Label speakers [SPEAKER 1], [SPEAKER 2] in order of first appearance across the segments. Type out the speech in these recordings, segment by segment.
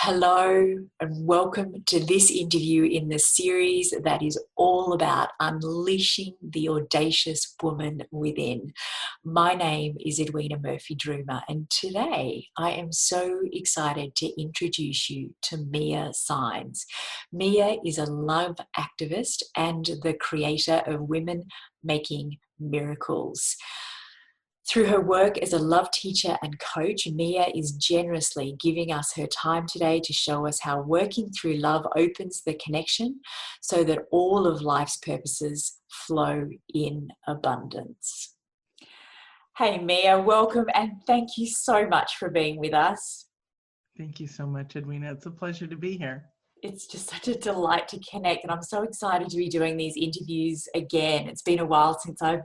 [SPEAKER 1] Hello and welcome to this interview in the series that is all about unleashing the audacious woman within. My name is Edwina Murphy-Droomer, and today I am so excited to introduce you to Mia Saenz. Mia is a love activist and the creator of Women Making Miracles. Through her work as a love teacher and coach, Mia is generously giving us her time today to show us how working through love opens the connection so that all of life's purposes flow in abundance. Hey, Mia, welcome and thank you so much for being with us.
[SPEAKER 2] Thank you so much, Edwina. It's a pleasure to be here.
[SPEAKER 1] It's just such a delight to connect, and I'm so excited to be doing these interviews again. It's been a while since I've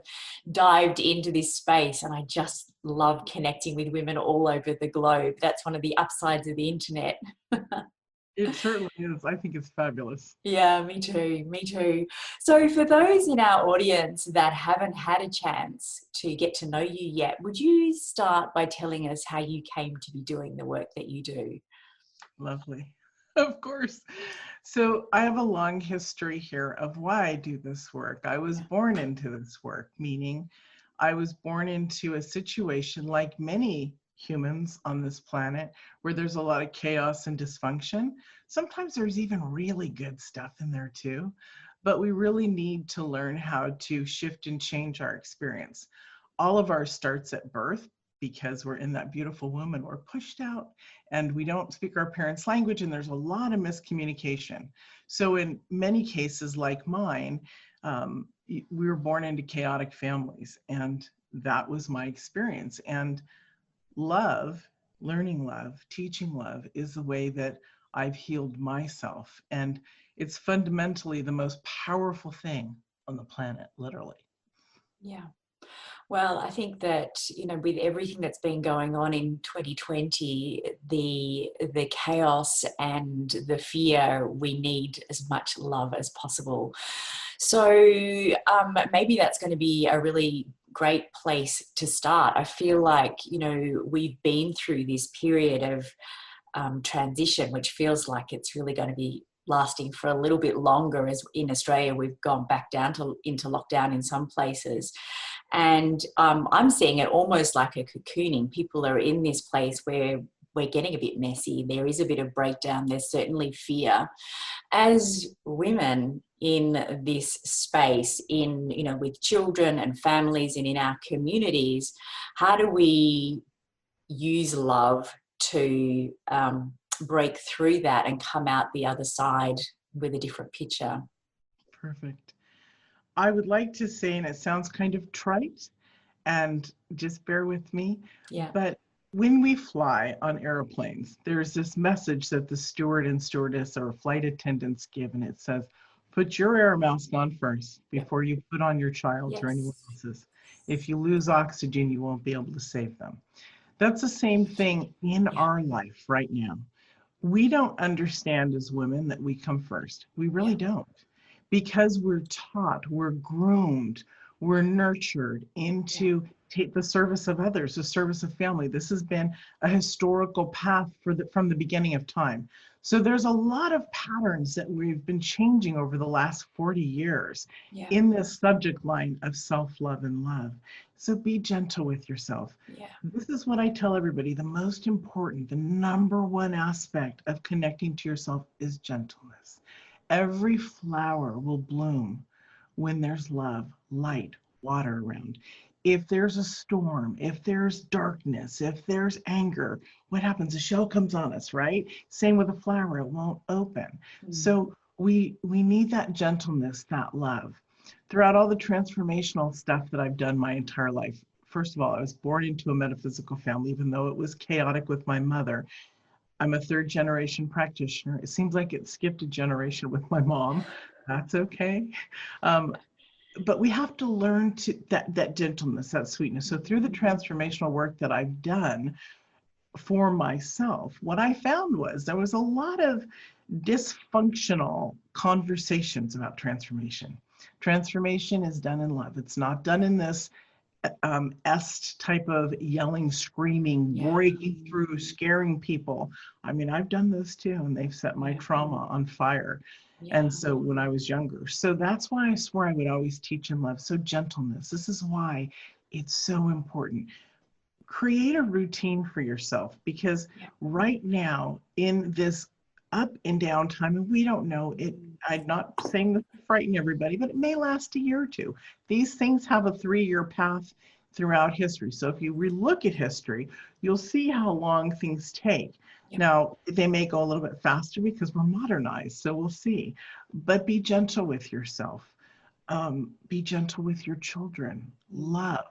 [SPEAKER 1] dived into this space, and I just love connecting with women all over the globe. That's one of the upsides of the internet.
[SPEAKER 2] It certainly is. I think it's fabulous.
[SPEAKER 1] Yeah, me too. Me too. So for those in our audience that haven't had a chance to get to know you yet, would you start by telling us how you came to be doing the work that you do?
[SPEAKER 2] Lovely. Of course. So I have a long history here of why I do this work. I was born into this work, meaning I was born into a situation like many humans on this planet where there's a lot of chaos and dysfunction. Sometimes there's even really good stuff in there too, but we really need to learn how to shift and change our experience. All of ours starts at birth, because we're in that beautiful womb and we're pushed out and we don't speak our parents' language, and there's a lot of miscommunication. So in many cases like mine, we were born into chaotic families, and that was my experience. And love, learning love, teaching love is the way that I've healed myself. And it's fundamentally the most powerful thing on the planet, literally.
[SPEAKER 1] Yeah. Well, I think that, with everything that's been going on in 2020, the chaos and the fear, we need as much love as possible. So maybe that's going to be a really great place to start. I feel like, we've been through this period of transition, which feels like it's really going to be lasting for a little bit longer, as in Australia we've gone back into lockdown in some places. And I'm seeing it almost like a cocooning. People are in this place where we're getting a bit messy. There is a bit of breakdown. There's certainly fear. As women in this space, with children and families and in our communities, how do we use love to break through that and come out the other side with a different picture?
[SPEAKER 2] Perfect. I would like to say, and it sounds kind of trite, and just bear with me, but when we fly on airplanes, there's this message that the steward and stewardess or flight attendants give, and it says, put your air mask on first before you put on your child's or anyone else's. If you lose oxygen, you won't be able to save them. That's the same thing in our life right now. We don't understand as women that we come first. We really don't. Because we're taught, we're groomed, we're nurtured into the service of others, the service of family. This has been a historical path from the beginning of time. So there's a lot of patterns that we've been changing over the last 40 years in this subject line of self-love and love. So be gentle with yourself. This is what I tell everybody. The most important, the number one aspect of connecting to yourself is gentleness. Every flower will bloom when there's love, light, water around. If there's a storm, if there's darkness, if there's anger, what happens? A shell comes on us, right? Same with a flower, it won't open. So we need that gentleness, that love. Throughout all the transformational stuff that I've done my entire life, first of all, I was born into a metaphysical family, even though it was chaotic with my mother. I'm a third generation practitioner. It seems like it skipped a generation with my mom. That's okay. But we have to learn that gentleness, that sweetness. So through the transformational work that I've done for myself, what I found was there was a lot of dysfunctional conversations about transformation. Transformation is done in love. It's not done in this est type of yelling, screaming, breaking through, scaring people. I mean, I've done those too, and they've set my trauma on fire. And so when I was younger, so that's why I swore I would always teach in love. So gentleness, this is why it's so important. Create a routine for yourself, because right now in this up and down time, and we don't know it, I'm not saying this to frighten everybody, but it may last a year or two. These things have a 3-year path throughout history. So if you relook at history, you'll see how long things take. Now, they may go a little bit faster because we're modernized, so we'll see. But be gentle with yourself. Be gentle with your children. Love.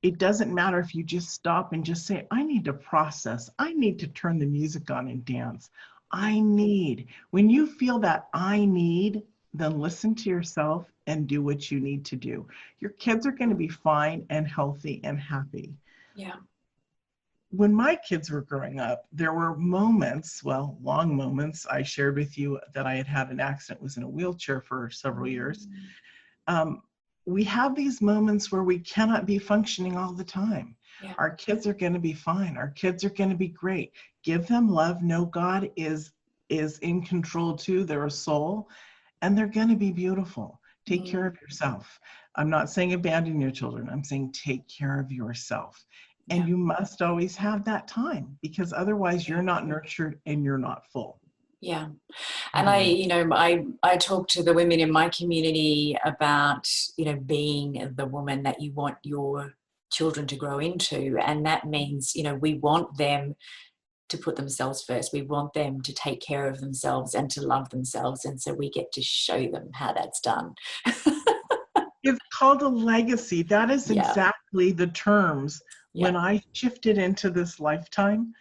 [SPEAKER 2] It doesn't matter if you just stop and just say, I need to process. I need to turn the music on and dance. I need. When you feel that I need, then listen to yourself and do what you need to do. Your kids are going to be fine and healthy and happy.
[SPEAKER 1] Yeah.
[SPEAKER 2] When my kids were growing up, there were moments, well, long moments. I shared with you that I had had an accident, was in a wheelchair for several years. We have these moments where we cannot be functioning all the time. Our kids are going to be fine. Our kids are going to be great. Give them love. Know God is in control too. They're a soul, and they're going to be beautiful. Take care of yourself. I'm not saying abandon your children. I'm saying take care of yourself. And you must always have that time, because otherwise you're not nurtured and you're not full.
[SPEAKER 1] Yeah. And I talk to the women in my community about, being the woman that you want your children to grow into. And that means, we want them to put themselves first. We want them to take care of themselves and to love themselves. And so we get to show them how that's done.
[SPEAKER 2] It's called a legacy. That is exactly the terms. When I shifted into this lifetime,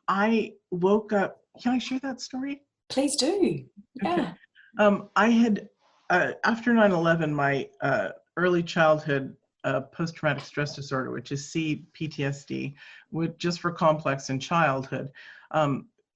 [SPEAKER 2] I woke up. Can I share that story?
[SPEAKER 1] Please do. Yeah.
[SPEAKER 2] Okay. I had, after 9/11, my early childhood post-traumatic stress disorder, which is PTSD, just for complex in childhood,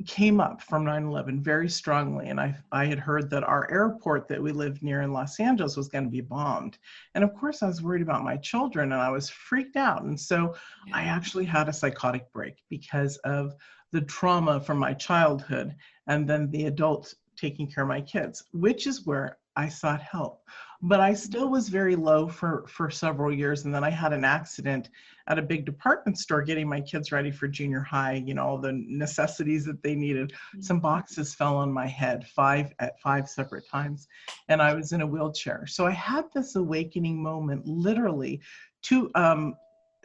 [SPEAKER 2] came up from 9/11 very strongly. And I had heard that our airport that we lived near in Los Angeles was going to be bombed. And of course, I was worried about my children and I was freaked out. And so I actually had a psychotic break because of the trauma from my childhood, and then the adult taking care of my kids, which is where I sought help. But I still was very low for several years. And then I had an accident at a big department store getting my kids ready for junior high, all the necessities that they needed. Some boxes fell on my head at five separate times, and I was in a wheelchair. So I had this awakening moment literally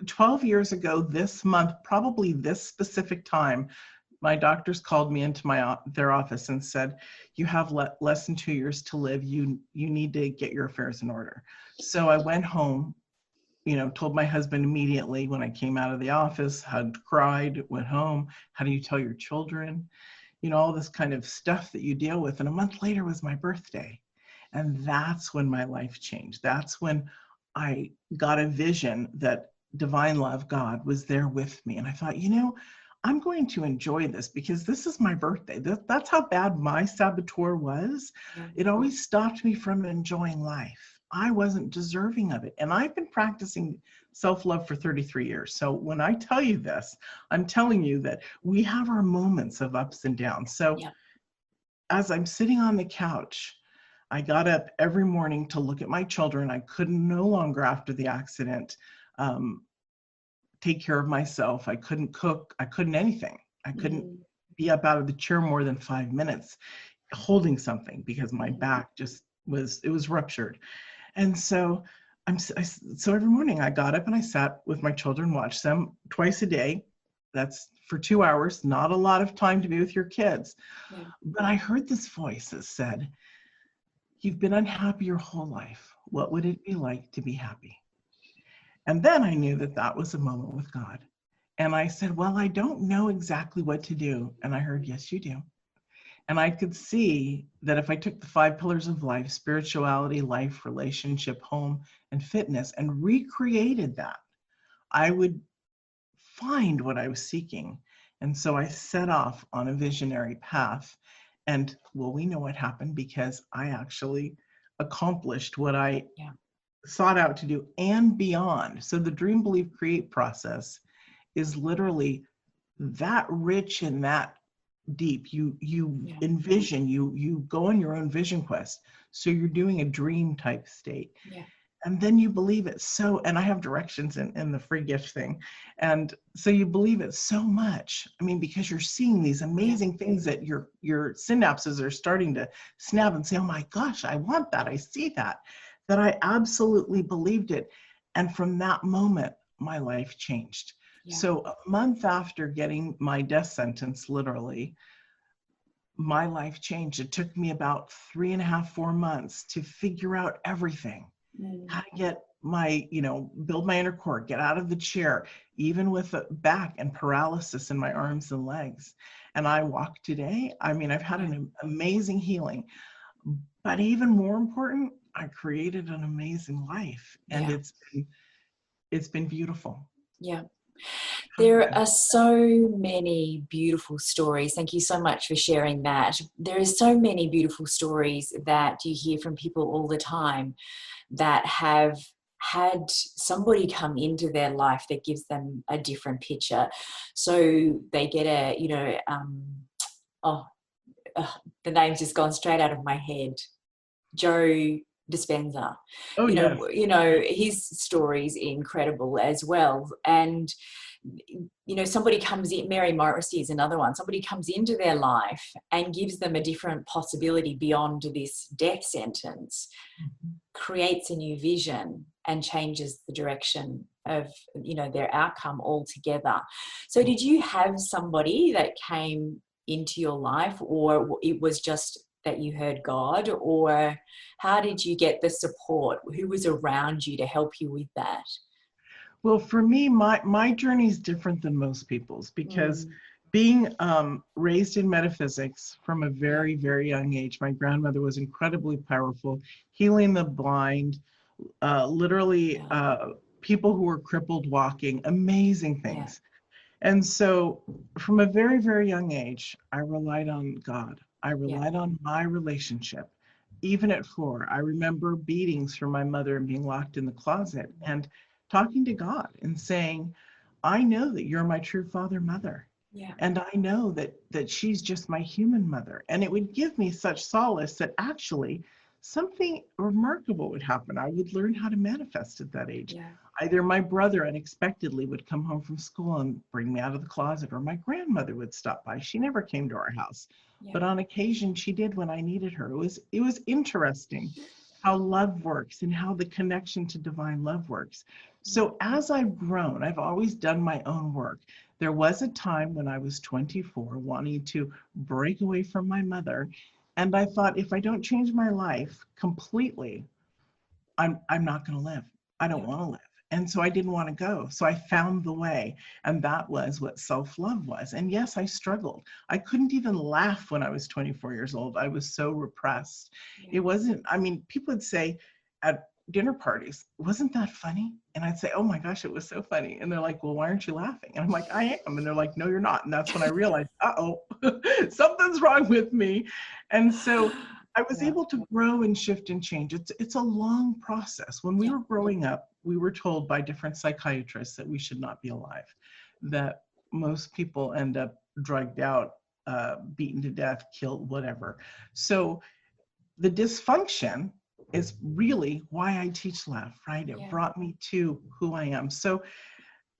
[SPEAKER 2] 12 years ago this month, probably this specific time. My doctors called me into their office and said, you have less than 2 years to live. You need to get your affairs in order. So I went home, told my husband immediately when I came out of the office, had cried, went home. How do you tell your children? All this kind of stuff that you deal with. And a month later was my birthday. And that's when my life changed. That's when I got a vision that divine love, God, was there with me. And I thought, I'm going to enjoy this because this is my birthday. That's how bad my saboteur was. It always stopped me from enjoying life. I wasn't deserving of it. And I've been practicing self-love for 33 years. So when I tell you this, I'm telling you that we have our moments of ups and downs. So as I'm sitting on the couch, I got up every morning to look at my children. I couldn't no longer, after the accident, take care of myself. I couldn't cook. I couldn't anything. I couldn't be up out of the chair more than 5 minutes holding something because my back just was ruptured. And so so every morning I got up and I sat with my children, watched them twice a day. That's for 2 hours, not a lot of time to be with your kids. But I heard this voice that said, you've been unhappy your whole life. What would it be like to be happy? And then I knew that that was a moment with God. And I said, well, I don't know exactly what to do. And I heard, yes, you do. And I could see that if I took the 5 pillars of life, spirituality, life, relationship, home, and fitness, and recreated that, I would find what I was seeking. And so I set off on a visionary path. And well, we know what happened because I actually accomplished what I sought out to do and beyond. So the dream, believe, create process is literally that rich and that deep. You envision, you go on your own vision quest. So you're doing a dream type state.
[SPEAKER 1] Yeah.
[SPEAKER 2] And then you believe it so, and I have directions in the free gift thing. And so you believe it so much. I mean, because you're seeing these amazing things that your synapses are starting to snap and say, oh my gosh, I want that. I see that I absolutely believed it. And from that moment, my life changed.
[SPEAKER 1] Yeah.
[SPEAKER 2] So a month after getting my death sentence, literally, my life changed. It took me about 3.5, 4 months to figure out everything. How to get my, build my inner core, get out of the chair, even with a back and paralysis in my arms and legs. And I walk today. I mean, I've had an amazing healing, but even more important, I created an amazing life, and it's been beautiful.
[SPEAKER 1] Yeah. There are so many beautiful stories. Thank you so much for sharing that. There are so many beautiful stories that you hear from people all the time that have had somebody come into their life that gives them a different picture. So they get the name's just gone straight out of my head. Joe Dispenza.
[SPEAKER 2] Oh,
[SPEAKER 1] His story's incredible as well. And somebody comes in, Mary Morrissey is another one, somebody comes into their life and gives them a different possibility beyond this death sentence, creates a new vision and changes the direction of their outcome altogether. So did you have somebody that came into your life, or it was just that you heard God, or how did you get the support? Who was around you to help you with that?
[SPEAKER 2] Well, for me, my journey is different than most people's, because being raised in metaphysics from a very, very young age, my grandmother was incredibly powerful, healing the blind, literally people who were crippled walking, amazing things. And so from a very, very young age, I relied on God. I relied on my relationship. Even at 4, I remember beatings from my mother and being locked in the closet and talking to God and saying, I know that you're my true father, mother.
[SPEAKER 1] Yeah.
[SPEAKER 2] And I know that she's just my human mother. And it would give me such solace that actually something remarkable would happen. I would learn how to manifest at that age.
[SPEAKER 1] Yeah.
[SPEAKER 2] Either my brother unexpectedly would come home from school and bring me out of the closet, or my grandmother would stop by. She never came to our house, but on occasion she did when I needed her. It was interesting how love works and how the connection to divine love works. So as I've grown, I've always done my own work. There was a time when I was 24 wanting to break away from my mother. And I thought, if I don't change my life completely, I'm not going to live. I don't want to live. And so I didn't want to go. So I found the way. And that was what self-love was. And yes, I struggled. I couldn't even laugh when I was 24 years old. I was so repressed. It wasn't, I mean, people would say at dinner parties, wasn't that funny? And I'd say, oh my gosh, it was so funny. And they're like, well, why aren't you laughing? And I'm like, I am. And they're like, no, you're not. And that's when I realized, something's wrong with me. And so I was able to grow and shift and change. It's a long process. When we were growing up, we were told by different psychiatrists that we should not be alive, that most people end up drugged out, beaten to death, killed, whatever. So the dysfunction is really why I teach love, right? It brought me to who I am. So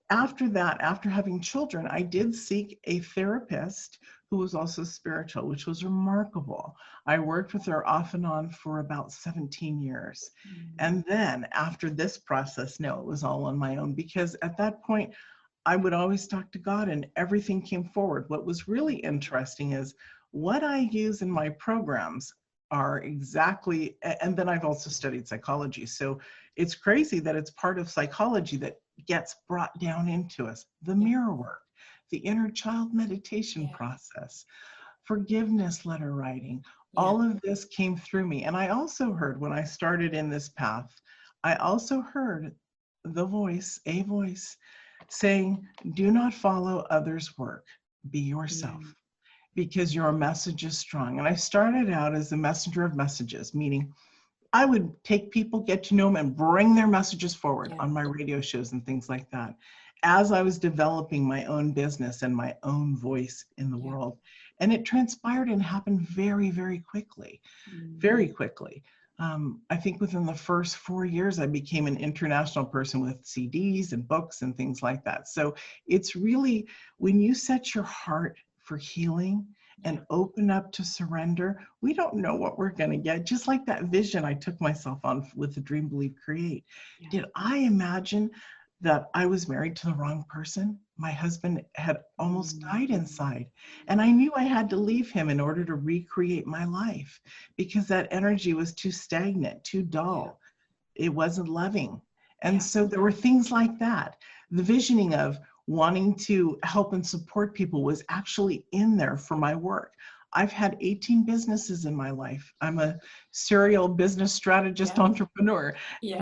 [SPEAKER 2] after that, after having children, I did seek a therapist who was also spiritual, which was remarkable. I worked with her off and on for about 17 years. And then after this process, no, it was all on my own, because at that point, I would always talk to God and everything came forward. What was really interesting is what I use in my programs are exactly, and then I've also studied psychology. So it's crazy that it's part of psychology that gets brought down into us. The mirror work, the inner child meditation process, forgiveness letter writing, all of this came through me. And I also heard, when I started in this path, I also heard the voice, a voice saying, do not follow others' work, be yourself. Because your message is strong. And I started out as a messenger of messages, meaning I would take people, get to know them, and bring their messages forward
[SPEAKER 1] Yeah.
[SPEAKER 2] on my radio shows and things like that, as I was developing my own business and my own voice in the world. And it transpired and happened very, very quickly, very quickly. I think within the first 4 years, I became an international person with CDs and books and things like that. So it's really, when you set your heart for healing and open up to surrender, we don't know what we're going to get. Just like that vision I took myself on with the Dream, Believe, Create. Did I imagine that I was married to the wrong person? My husband had almost died inside, and I knew I had to leave him in order to recreate my life, because that energy was too stagnant, too dull. It wasn't loving. And so there were things like that. The visioning of wanting to help and support people was actually in there for my work. I've had 18 businesses in my life. I'm a serial business strategist, entrepreneur.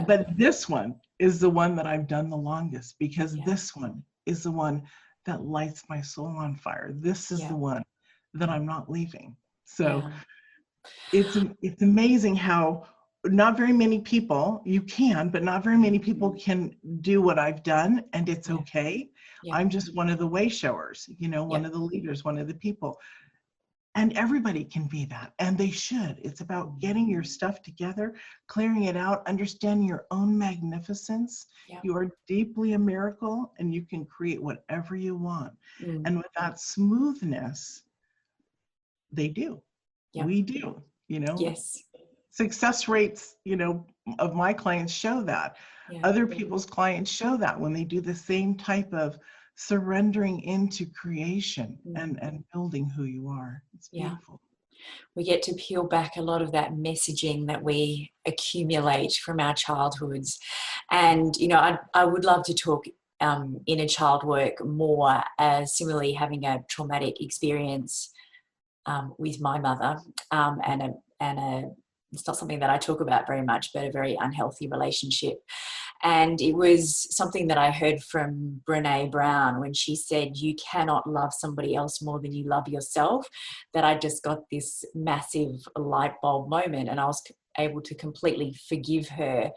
[SPEAKER 2] But this one is the one that I've done the longest, because this one is the one that lights my soul on fire. This is the one that I'm not leaving. So it's amazing how not very many people, you can, but not very many people can do what I've done, and it's okay. I'm just one of the way showers, you know, one of the leaders, one of the people. And everybody can be that, and they should. It's about getting your stuff together, clearing it out, understanding your own magnificence. You are deeply a miracle, and you can create whatever you want. And with that smoothness, they do. We do, you know. Success rates, you know, of my clients show that. Other people's clients show that when they do the same type of surrendering into creation and building who you are. It's beautiful.
[SPEAKER 1] We get to peel back a lot of that messaging that we accumulate from our childhoods. And, you know, I would love to talk inner child work more, as similarly having a traumatic experience with my mother, and it's not something that I talk about very much, but a very unhealthy relationship. And it was something that I heard from Brené Brown when she said, you cannot love somebody else more than you love yourself, that I just got this massive light bulb moment, and I was able to completely forgive her,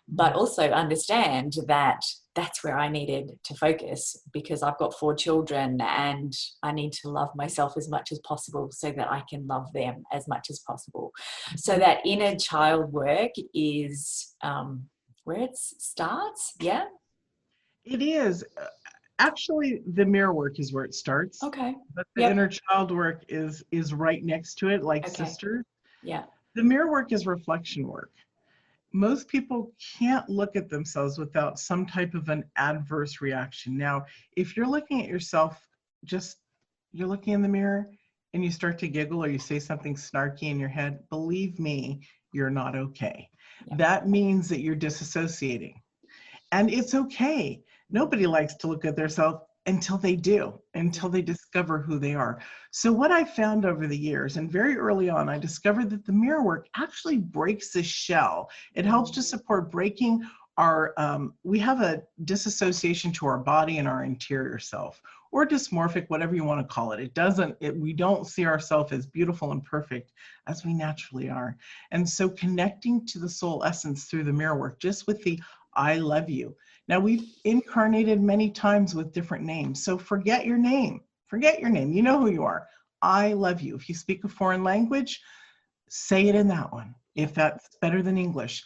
[SPEAKER 1] but also understand that that's where I needed to focus, because I've got 4 children and I need to love myself as much as possible so that I can love them as much as possible. So that inner child work is where it starts.
[SPEAKER 2] It is. Actually, the mirror work is where it starts.
[SPEAKER 1] Okay.
[SPEAKER 2] But the inner child work is right next to it, like sisters. The mirror work is reflection work. Most people can't look at themselves without some type of an adverse reaction. Now, if you're looking at yourself, you're looking in the mirror and you start to giggle or you say something snarky in your head, believe me, you're not okay. That means that you're disassociating. And it's okay. Nobody likes to look at themselves until they do, until they discover who they are. So what I found over the years, and very early on, I discovered that the mirror work actually breaks the shell. It helps to support breaking our, we have a disassociation to our body and our interior self, or dysmorphic, whatever you want to call it. We don't see ourselves as beautiful and perfect as we naturally are. And so connecting to the soul essence through the mirror work, just with the I love you. Now, we've incarnated many times with different names. So forget your name. Forget your name. You know who you are. I love you. If you speak a foreign language, say it in that one, if that's better than English.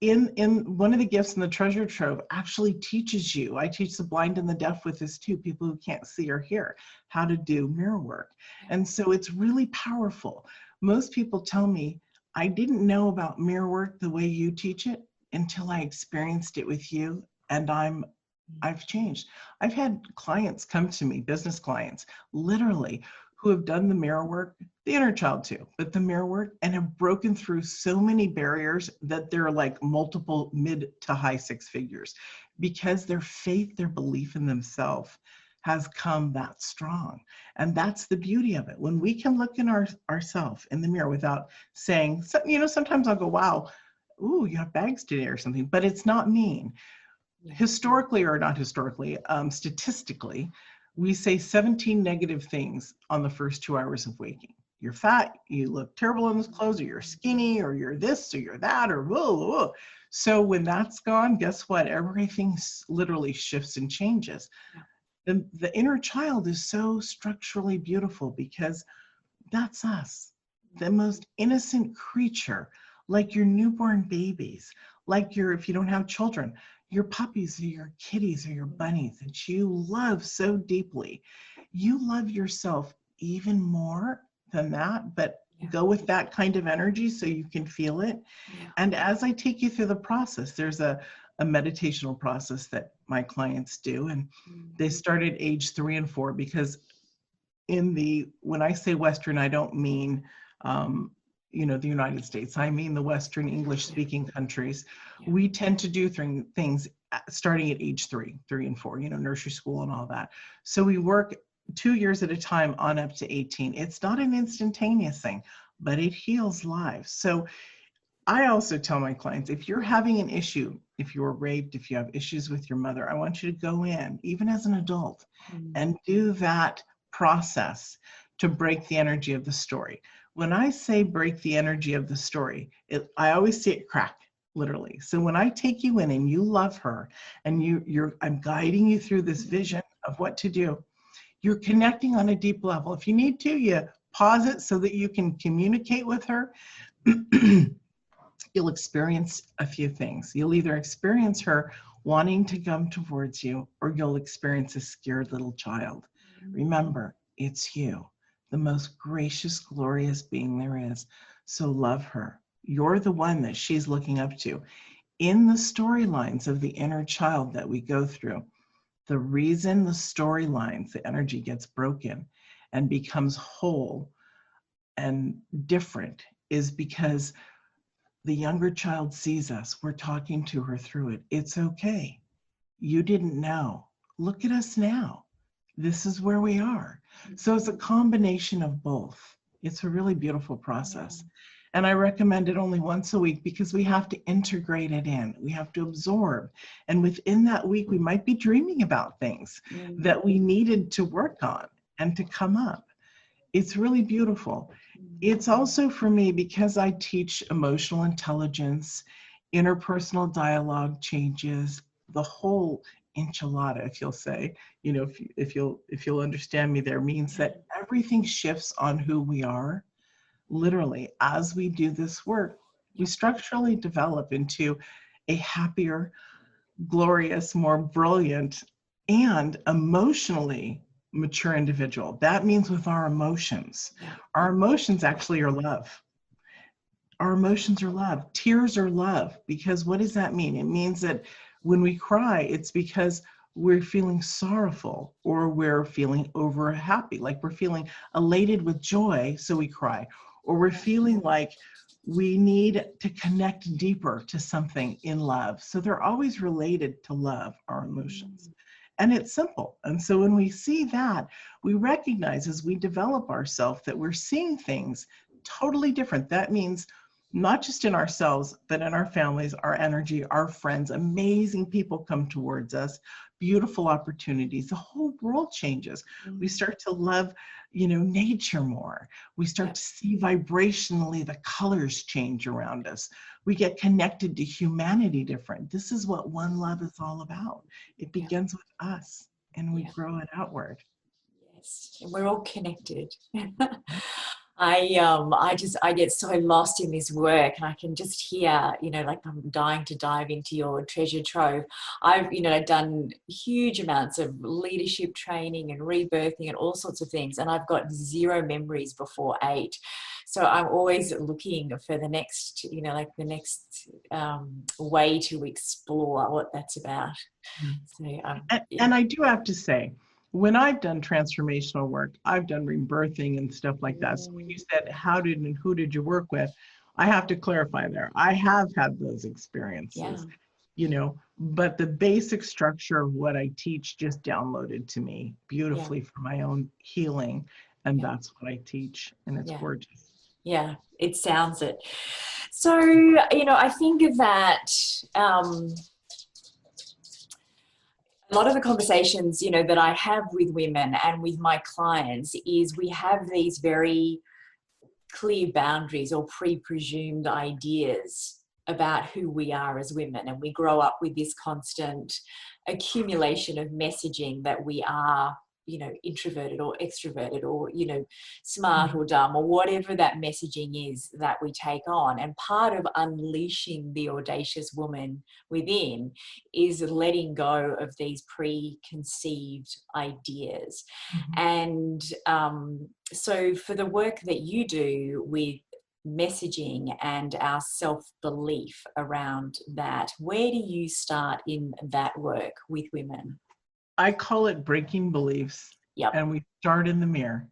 [SPEAKER 2] In one of the gifts in the treasure trove actually teaches you, I teach the blind and the deaf with this too, people who can't see or hear, how to do mirror work. And so it's really powerful. Most people tell me, I didn't know about mirror work the way you teach it until I experienced it with you, and I've changed. I've had clients come to me, business clients, literally, who have done the mirror work, the inner child too, but the mirror work, and have broken through so many barriers that they're like multiple mid to high 6 figures, because their faith, their belief in themselves has come that strong. And that's the beauty of it. When we can look in ourselves in the mirror without saying, you know, sometimes I'll go, wow, ooh, you have bags today or something, but it's not mean. Historically, or not historically, statistically, we say 17 negative things on the first 2 hours of waking. you're fat, you look terrible in those clothes, or you're skinny, or you're this, or you're that, or whoa, whoa. So when that's gone, guess what? Everything literally shifts and changes. The inner child is so structurally beautiful because that's us, the most innocent creature, like your newborn babies, like if you don't have children, your puppies or your kitties or your bunnies that you love so deeply. You love yourself even more than that, but go with that kind of energy so you can feel it. And as I take you through the process, there's a meditational process that my clients do, and they start at age 3 and 4, because when I say Western, I don't mean, the United States. I mean the Western English speaking countries. We tend to do things starting at age 3 and 4, nursery school and all that. So we work 2 years at a time on up to 18. It's not an instantaneous thing, but it heals lives. So I also tell my clients, if you're having an issue, if you were raped, if you have issues with your mother, I want you to go in, even as an adult, and do that process to break the energy of the story. When I say break the energy of the story, I always see it crack, literally. So when I take you in and you love her, and I'm guiding you through this vision of what to do, you're connecting on a deep level. If you need to, you pause it so that you can communicate with her. You'll experience a few things. You'll either experience her wanting to come towards you, or you'll experience a scared little child. Remember, it's you, the most gracious, glorious being there is. So love her. You're the one that she's looking up to. In the storylines of the inner child that we go through, the reason the storylines, the energy gets broken and becomes whole and different is because the younger child sees us. We're talking to her through it. It's okay. You didn't know. Look at us now. This is where we are. So it's a combination of both. It's a really beautiful process. And I recommend it only once a week because we have to integrate it in. We have to absorb. And within that week, we might be dreaming about things that we needed to work on and to come up. It's really beautiful. It's also, for me, because I teach emotional intelligence, interpersonal dialogue changes, the whole enchilada, if you'll say, if you'll understand me there, means that everything shifts on who we are. Literally, as we do this work, we structurally develop into a happier, glorious, more brilliant, and emotionally mature individual. That means with our emotions. Our emotions actually are love. Our emotions are love. Tears are love. Because what does that mean? It means that when we cry, it's because we're feeling sorrowful, or we're feeling over happy, like we're feeling elated with joy, so we cry, or we're feeling like we need to connect deeper to something in love. So they're always related to love, our emotions. And it's simple. And so when we see that, we recognize as we develop ourselves that we're seeing things totally different. That means not just in ourselves, but in our families, our energy, our friends, amazing people come towards us, beautiful opportunities. The whole world changes. We start to love, nature more. We start to see vibrationally the colors change around us. We get connected to humanity different. This is what One Love is all about. It begins with us, and we grow it outward.
[SPEAKER 1] Yes, and we're all connected. I get so lost in this work, and I can just hear, like I'm dying to dive into your treasure trove. I've, done huge amounts of leadership training and rebirthing and all sorts of things, and I've got zero memories before 8. So I'm always looking for the next, the next way to explore what that's about. So,
[SPEAKER 2] and I do have to say, when I've done transformational work, I've done rebirthing and stuff like that. So when you said, how did and who did you work with? I have to clarify there. I have had those experiences, but the basic structure of what I teach just downloaded to me beautifully for my own healing. And that's what I teach. And it's gorgeous.
[SPEAKER 1] Yeah, it sounds it. So, I think that a lot of the conversations, that I have with women and with my clients is we have these very clear boundaries or pre-presumed ideas about who we are as women, and we grow up with this constant accumulation of messaging that we are, you know, introverted or extroverted, or, you know, smart or dumb, or whatever that messaging is that we take on. And part of unleashing the audacious woman within is letting go of these preconceived ideas. And so for the work that you do with messaging and our self-belief around that, where do you start in that work with women?
[SPEAKER 2] I call it breaking beliefs.
[SPEAKER 1] Yep.
[SPEAKER 2] And we start in the mirror.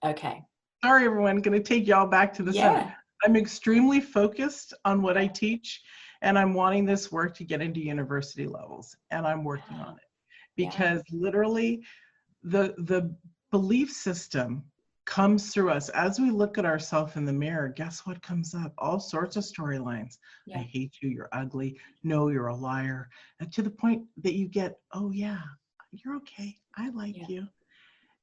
[SPEAKER 1] Okay.
[SPEAKER 2] Sorry, everyone. Going to take y'all back to the center. I'm extremely focused on what I teach, and I'm wanting this work to get into university levels, and I'm working on it because literally the belief system comes through us. As we look at ourselves in the mirror, guess what comes up? All sorts of storylines. I hate you, you're ugly, no, you're a liar. And to the point that you get, oh yeah, you're okay, I like you.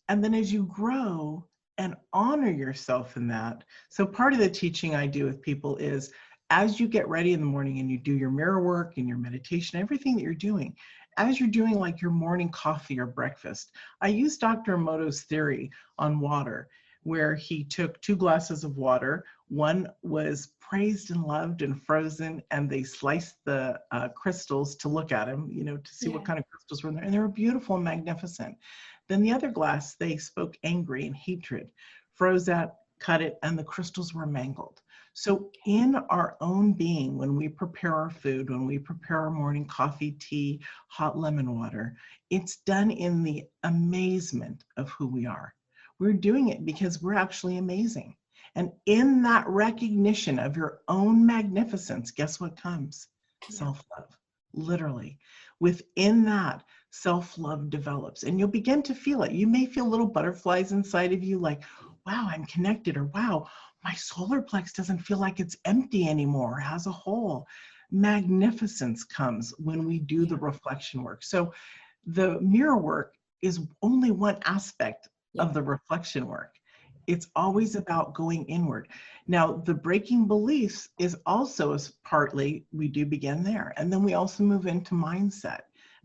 [SPEAKER 2] And then as you grow and honor yourself in that, so part of the teaching I do with people is, as you get ready in the morning and you do your mirror work and your meditation, everything that you're doing, as you're doing like your morning coffee or breakfast, I use Dr. Emoto's theory on water, where he took 2 glasses of water. One was praised and loved and frozen, and they sliced the crystals to look at them, you know, to see what kind of crystals were in there. And they were beautiful and magnificent. Then the other glass, they spoke angry and hatred, froze that, cut it, and the crystals were mangled. So in our own being, when we prepare our food, when we prepare our morning coffee, tea, hot lemon water, it's done in the amazement of who we are. We're doing it because we're actually amazing. And in that recognition of your own magnificence, guess what comes? Self-love, literally. Within that, self-love develops, and you'll begin to feel it. You may feel little butterflies inside of you, like, wow, I'm connected, or wow, my solar plex doesn't feel like it's empty anymore, or has a hole. Magnificence comes when we do the reflection work. So the mirror work is only one aspect of the reflection work. It's always about going inward. Now, the breaking beliefs is also partly, we do begin there. And then we also move into mindset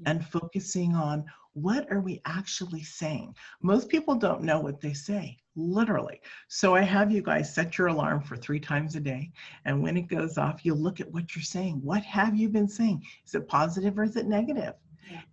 [SPEAKER 2] and focusing on what are we actually saying. Most people don't know what they say, literally. So I have you guys set your alarm for 3 times a day. And when it goes off, you look at what you're saying. What have you been saying? Is it positive or is it negative?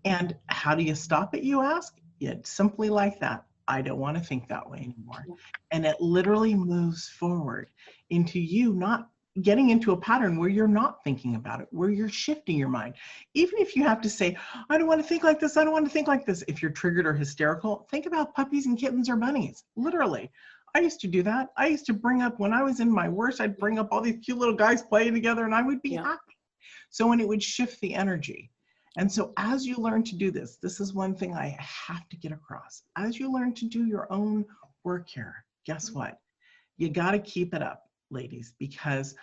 [SPEAKER 2] And how do you stop it, you ask? It's simply like that. I don't want to think that way anymore. And it literally moves forward into you not getting into a pattern where you're not thinking about it, where you're shifting your mind. Even if you have to say, I don't want to think like this, I don't want to think like this. If you're triggered or hysterical, think about puppies and kittens or bunnies, literally. I used to do that. I used to bring up, when I was in my worst, I'd bring up all these cute little guys playing together and I would be happy. So when it would shift the energy. And so as you learn to do this, this is one thing I have to get across. As you learn to do your own work here, guess what? You got to keep it up, ladies, because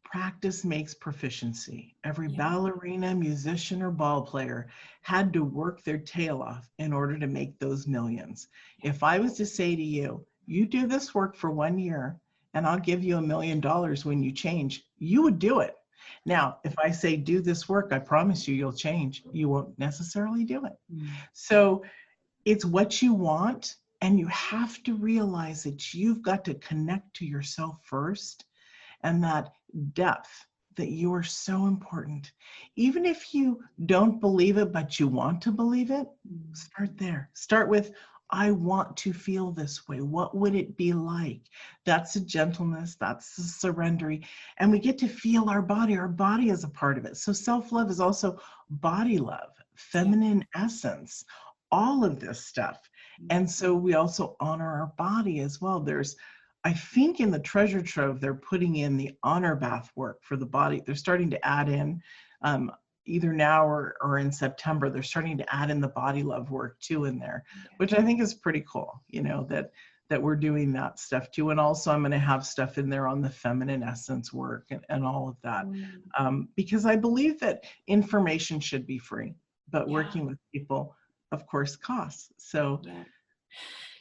[SPEAKER 2] practice makes proficiency. Every ballerina, musician, or ball player had to work their tail off in order to make those millions. If I was to say to you, you do this work for 1 year and I'll give you $1 million when you change, you would do it. Now, if I say do this work, I promise you, you'll change. You won't necessarily do it. So it's what you want, and you have to realize that you've got to connect to yourself first, and that depth, that you are so important. Even if you don't believe it, but you want to believe it, start there. Start with, I want to feel this way. What would it be like? That's the gentleness, that's the surrendering. And we get to feel our body. Our body is a part of it. So self-love is also body love, feminine essence, all of this stuff. And so we also honor our body as well. There's, I think in the treasure trove, they're putting in the honor bath work for the body. They're starting to add in, either now or in September, they're starting to add in the body love work too in there, which I think is pretty cool, you know, that we're doing that stuff too. And also I'm going to have stuff in there on the feminine essence work and all of that, because I believe that information should be free, but working with people, of course, costs. So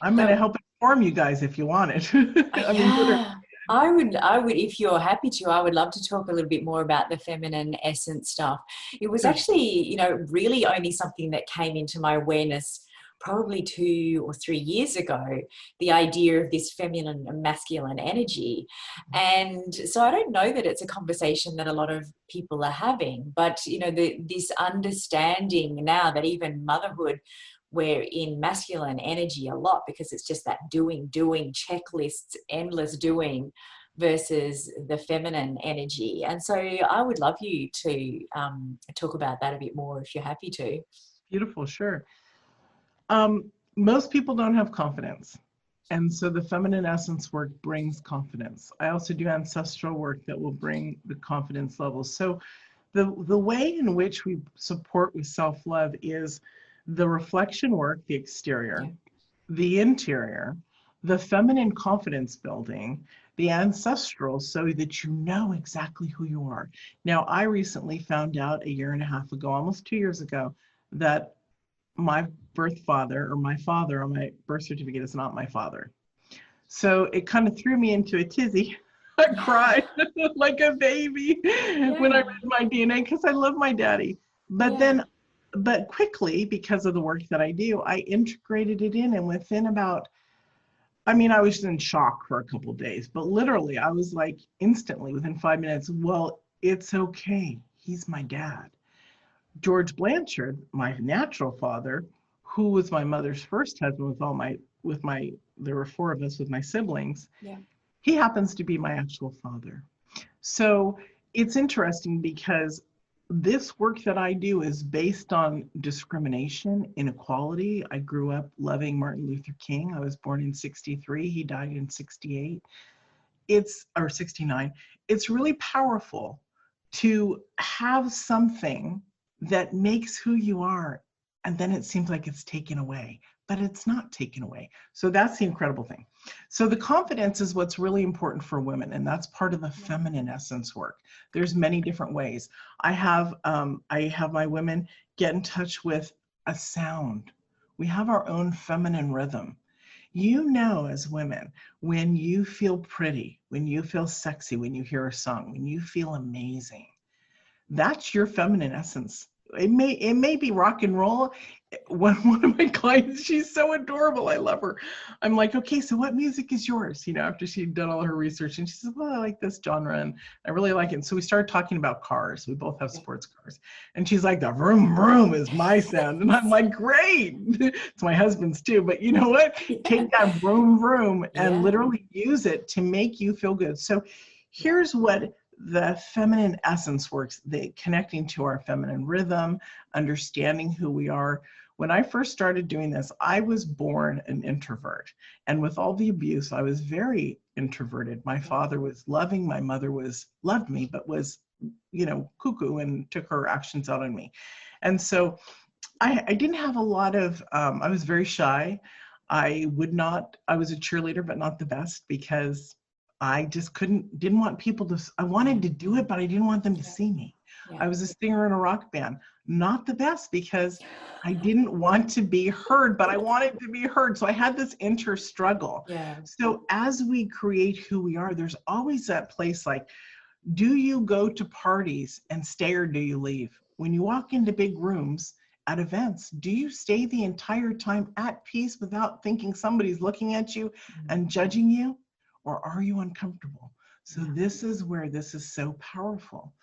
[SPEAKER 2] I'm going to help inform you guys if you want it. I mean, literally.
[SPEAKER 1] Yeah, I would, if you're happy to, I would love to talk a little bit more about the feminine essence stuff. It was
[SPEAKER 2] Sure.
[SPEAKER 1] actually, really only something that came into my awareness probably 2 or 3 years ago, the idea of this feminine and masculine energy. And so I don't know that it's a conversation that a lot of people are having, but, this understanding now that even motherhood, we're in masculine energy a lot because it's just that doing, checklists, endless doing versus the feminine energy. And so I would love you to talk about that a bit more if you're happy to.
[SPEAKER 2] Beautiful, sure. Most people don't have confidence. And so the feminine essence work brings confidence. I also do ancestral work that will bring the confidence levels. So the way in which we support with self-love is the reflection work, the exterior, the interior, the feminine confidence building, the ancestral, so that you know exactly who you are. Now, I recently found out a year and a half ago, almost 2 years ago, that my birth father, or my father on my birth certificate, is not my father. So it kind of threw me into a tizzy. I cried like a baby when I read my DNA because I love my daddy. But quickly, because of the work that I do, I integrated it in, and within about, I was in shock for a couple of days, but literally I was like instantly within 5 minutes, well, it's okay. He's my dad. George Blanchard, my natural father, who was my mother's first husband there were four of us with my siblings.
[SPEAKER 1] Yeah.
[SPEAKER 2] He happens to be my actual father. So it's interesting because this work that I do is based on discrimination, inequality. I grew up loving Martin Luther King. I was born in 63. He died in 68. Or 69. It's really powerful to have something that makes who you are, and then it seems like it's taken away, but it's not taken away. So that's the incredible thing. So the confidence is what's really important for women, and that's part of the feminine essence work. There's many different ways. I have my women get in touch with a sound. We have our own feminine rhythm. As women, when you feel pretty, when you feel sexy, when you hear a song, when you feel amazing, that's your feminine essence. It may be rock and roll. One of my clients, she's so adorable. I love her. I'm like, okay, so what music is yours? After she'd done all her research, and she said, well, I like this genre and I really like it. And so we started talking about cars. We both have sports cars. And she's like, the vroom vroom is my sound. And I'm like, great. It's my husband's too. But you know what? Take that vroom vroom and literally use it to make you feel good. So here's what the feminine essence works, the connecting to our feminine rhythm, understanding who we are. When I first started doing this, I was born an introvert. And with all the abuse, I was very introverted. My father was loving, my mother loved me, but was, cuckoo and took her actions out on me. And so I didn't have a lot of, I was very shy. I was a cheerleader, but not the best, because I just didn't want people I wanted to do it, but I didn't want them to see me. I was a singer in a rock band, not the best, because I didn't want to be heard, but I wanted to be heard. So I had this inner struggle. So as we create who we are, there's always that place like, do you go to parties and stay, or do you leave? When you walk into big rooms at events, do you stay the entire time at peace without thinking somebody's looking at you and judging you? Or are you uncomfortable? So this is where this is so powerful.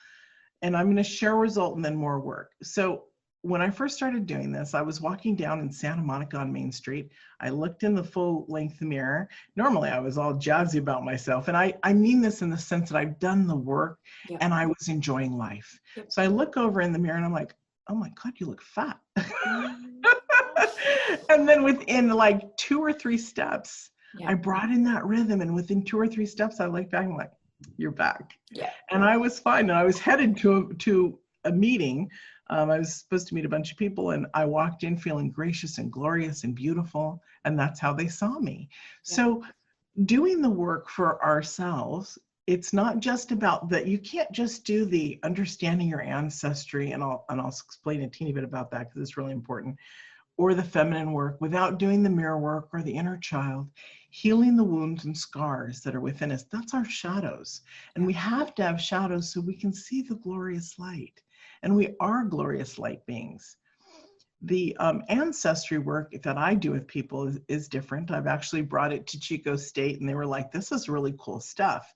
[SPEAKER 2] And I'm going to share a result and then more work. So when I first started doing this, I was walking down in Santa Monica on Main Street. I looked in the full length mirror. Normally I was all jazzy about myself. And I mean this in the sense that I've done the work and I was enjoying life. So I look over in the mirror and I'm like, oh my God, you look fat. And then within like 2 or 3 steps, I brought in that rhythm, and within 2 or 3 steps, I looked back and I'm like, you're back. And I was fine. And I was headed to a meeting. I was supposed to meet a bunch of people, and I walked in feeling gracious and glorious and beautiful. And that's how they saw me. So doing the work for ourselves, it's not just about that. You can't just do the understanding your ancestry, and I'll explain a teeny bit about that because it's really important. or the feminine work without doing the mirror work or the inner child, healing the wounds and scars that are within us. That's our shadows. And we have to have shadows so we can see the glorious light. And we are glorious light beings. The ancestry work that I do with people is different. I've actually brought it to Chico State and they were like, this is really cool stuff.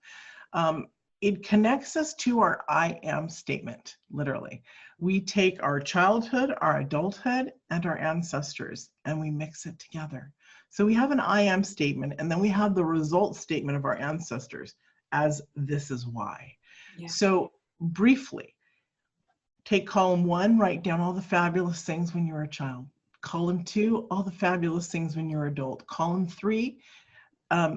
[SPEAKER 2] It connects us to our I am statement, literally. We take our childhood, our adulthood, and our ancestors, and we mix it together. So we have an I am statement, and then we have the result statement of our ancestors as this is why. Yeah. So briefly, take column 1, write down all the fabulous things when you were a child. Column 2, all the fabulous things when you're adult. Column 3,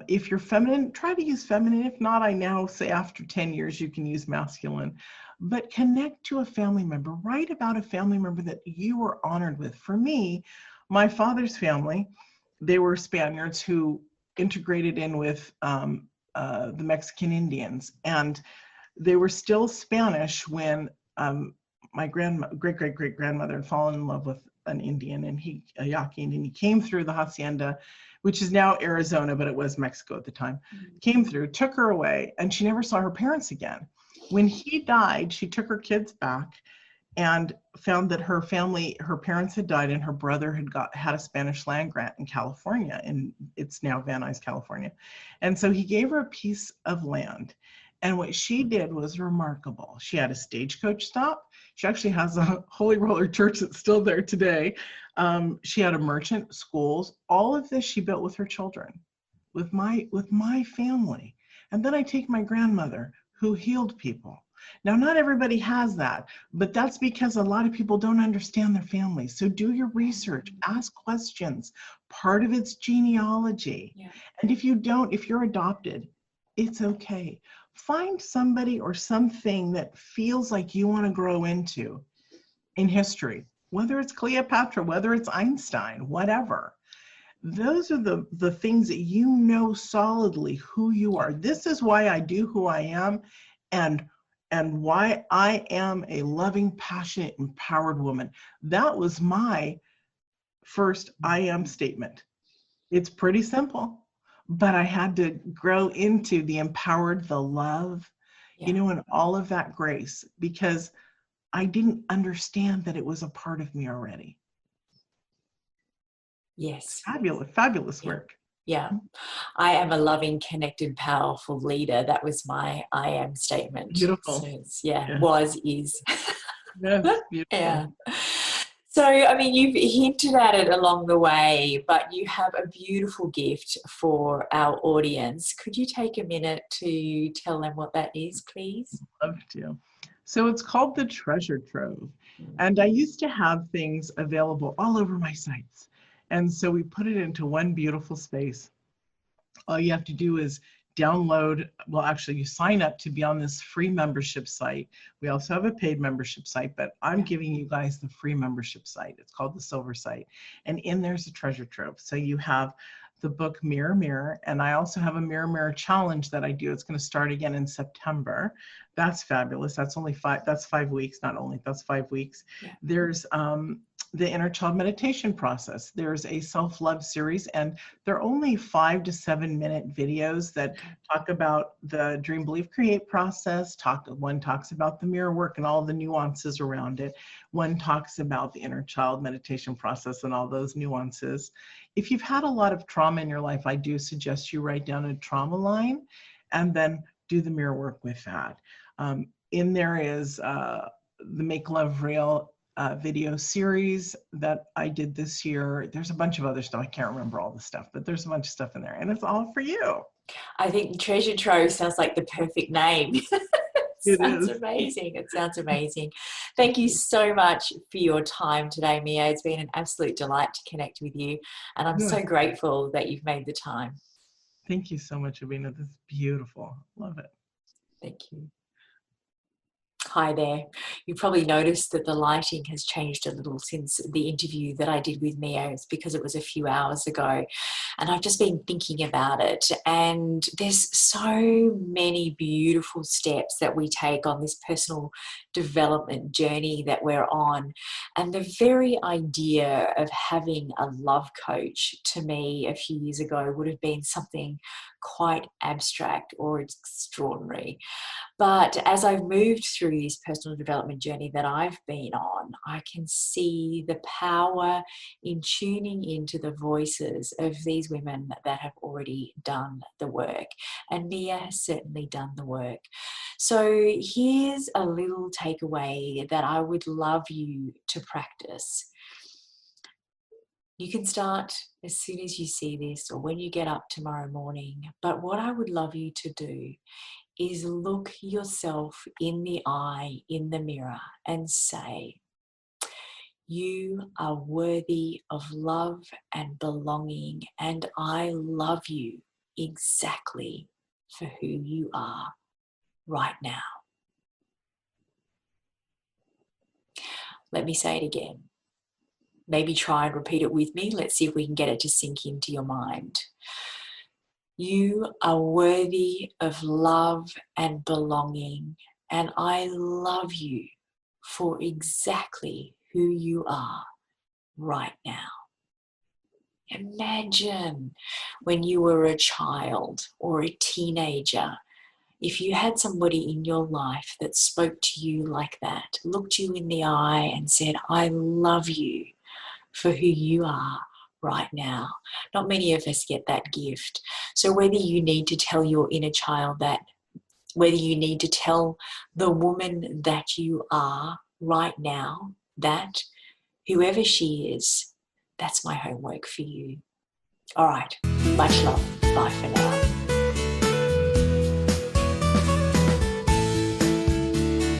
[SPEAKER 2] if you're feminine, try to use feminine. If not, I now say after 10 years, you can use masculine. But connect to a family member. Write about a family member that you were honored with. For me, my father's family, they were Spaniards who integrated in with the Mexican Indians. And they were still Spanish when my great-great-great-grandmother had fallen in love with an Indian, and a Yaqui Indian. He came through the hacienda, which is now Arizona, but it was Mexico at the time. Came through, took her away, and she never saw her parents again. When he died, she took her kids back and found that her family, her parents had died, and her brother had a Spanish land grant in California, and it's now Van Nuys, California. And so he gave her a piece of land. And what she did was remarkable. She had a stagecoach stop. She actually has a Holy Roller Church that's still there today. She had a merchant, schools. All of this she built with her children, with my family. And then I take my grandmother who healed people. Now, not everybody has that, but that's because a lot of people don't understand their families. So do your research, ask questions. Part of it's genealogy. Yeah. And if you're adopted, it's okay. Find somebody or something that feels like you want to grow into in history, whether it's Cleopatra, whether it's Einstein, whatever. Those are the things that you know solidly who you are. This is why I do who I am, and why I am a loving, passionate, empowered woman. That was my first I am statement. It's pretty simple. But I had to grow into the empowered, the love, and all of that grace, because I didn't understand that it was a part of me already.
[SPEAKER 1] Yes.
[SPEAKER 2] Fabulous work.
[SPEAKER 1] Yeah. I am a loving, connected, powerful leader. That was my I am statement.
[SPEAKER 2] Beautiful.
[SPEAKER 1] So was, is.
[SPEAKER 2] Yes, beautiful.
[SPEAKER 1] Yeah. So, I mean, you've hinted at it along the way, but you have a beautiful gift for our audience. Could you take a minute to tell them what that is, please?
[SPEAKER 2] Love to. So it's called the Treasure Trove. And I used to have things available all over my sites. And so we put it into one beautiful space. All you have to do is download, well, actually you sign up to be on this free membership site. We also have a paid membership site, but I'm giving you guys the free membership site. It's called the Silver Site. And in there's a treasure trove. So you have the book Mirror Mirror, and I also have a Mirror Mirror challenge that I do. It's going to start again in September. That's fabulous. That's 5 weeks, not only, that's 5 weeks. Yeah. There's the inner child meditation process. There's a self-love series, and they're only 5 to 7 minute videos that talk about the dream, believe, create process. One talks about the mirror work and all the nuances around it. One talks about the inner child meditation process and all those nuances. If you've had a lot of trauma in your life, I do suggest you write down a trauma line and then do the mirror work with that. In there is the Make Love Real video series that I did this year. There's a bunch of other stuff. I can't remember all the stuff, but there's a bunch of stuff in there, and it's all for you.
[SPEAKER 1] I think Treasure Trove sounds like the perfect name. It sounds amazing. It sounds amazing. Thank you so much for your time today, Mia. It's been an absolute delight to connect with you, and I'm so grateful that you've made the time.
[SPEAKER 2] Thank you so much, Edwina. This is beautiful. Love it.
[SPEAKER 1] Thank you. Hi there. You probably noticed that the lighting has changed a little since the interview that I did with Mia. It's because it was a few hours ago. And I've just been thinking about it. And there's so many beautiful steps that we take on this personal development journey that we're on. And the very idea of having a love coach to me a few years ago would have been something quite abstract or extraordinary. But as I've moved through this personal development journey that I've been on, I can see the power in tuning into the voices of these women that have already done the work. And Mia has certainly done the work. So here's a little takeaway that I would love you to practice. You can start as soon as you see this or when you get up tomorrow morning. But what I would love you to do is look yourself in the eye, in the mirror, and say, you are worthy of love and belonging, and I love you exactly for who you are right now. Let me say it again. Maybe try and repeat it with me. Let's see if we can get it to sink into your mind. You are worthy of love and belonging, and I love you for exactly who you are right now. Imagine when you were a child or a teenager, if you had somebody in your life that spoke to you like that, looked you in the eye and said, I love you for who you are right now. Not many of us get that gift. So whether you need to tell your inner child that, whether you need to tell the woman that you are right now that, whoever she is, that's my homework for you. All right, much love. Bye for now.